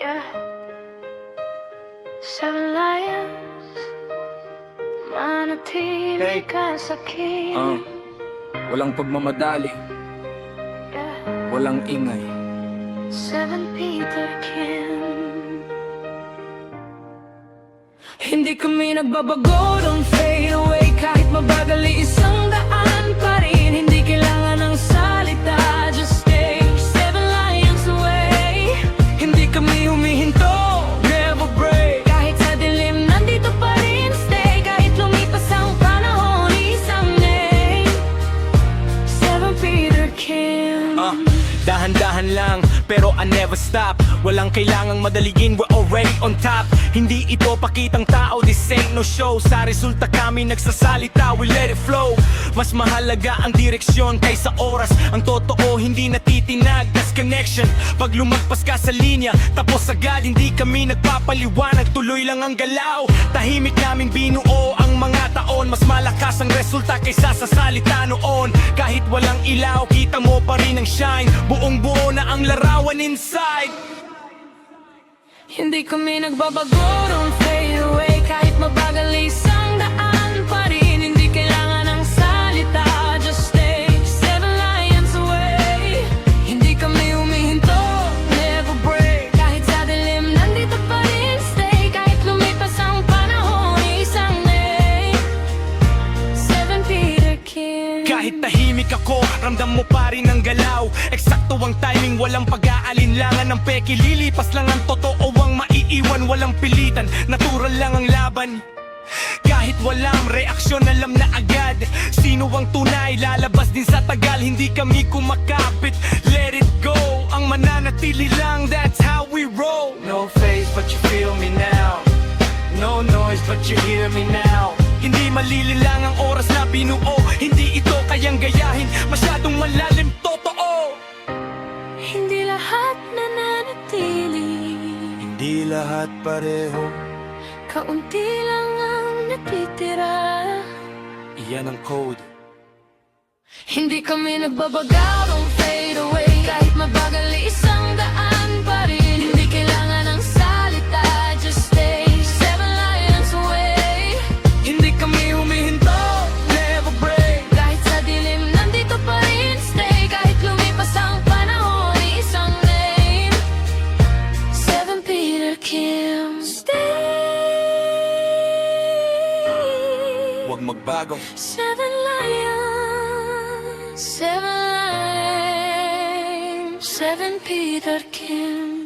Yeah. Seven lions, manatili ka sa akin. Walang pagmamadali, Yeah. walang ingay. Seven Peter Kim. Hindi kami nagbabago, don't fade away. Kahit mabagal isang daan pa rin. Hindi kailangan ng salita, just stay seven lions away. Hindi kami humihinto, never break. Kahit sa dilim, nandito pa rin stay. Kahit lumipas ang panahon, isang name, Seven Peter Kim. Dahan-dahan lang, pero I never stop. Walang kailangang madaligin, we're already on top. Hindi ito pakitang tao, this ain't no show. Sa resulta kami nagsasalita, we let it flow. Mas mahalaga ang direksyon kaysa oras. Ang totoo hindi natitinag, that's connection. Pag lumagpas ka sa linya, tapos agad. Hindi kami nagpapaliwanag, tuloy lang ang galaw. Tahimik naming binuo ang mga taon. Mas malakas ang resulta kaysa sa salita noon. Kahit walang ilaw, kita mo pa rin ang shine. Buong buo na ang larawan inside. Hindi kami nagbabago, don't fade away. Kahit mabagal isang daan pa rin. Hindi kailangan ng salita, just stay seven lions away. Hindi kami humihinto, never break. Kahit sa dilim, nandito pa rin stay. Kahit lumipas ang panahon, isang name, Seven Peter Kim. Kahit tahimik ako, ramdam mo pa rin ang galaw. Eksakto ang timing, walang pag-aalinlangan ng peke. Lilipas lang ang totoo ang maiiwan, walang pilitan. Natural lang ang laban. Kahit walang reaksyon, alam na agad sino ang tunay, lalabas din sa tagal. Hindi kami kumakapit, let it go. Ang mananatili lang, that's how we roll. No face but you feel me now. No noise but you hear me now. Hindi malililang ang oras na binuo. Hindi ito kayang gayahin, masyadong malalim, totoo. Hindi lahat nananatili, Hindi lahat pareho, kaunti lang ang natitira. iyan ang code. Hindi kami nagbabagaw, don't fade away. Kahit mabagal isang daan pa rin. Hindi kailangan ng salita, just stay seven lions away. Hindi kami humihinto, never break. Kahit sa dilim, nandito pa rin stay. Kahit lumipas ang panahon, isang name, Seven Peter Kim. Stay Huwag magbago. seven lions, seven lions, Seven Peter Kim.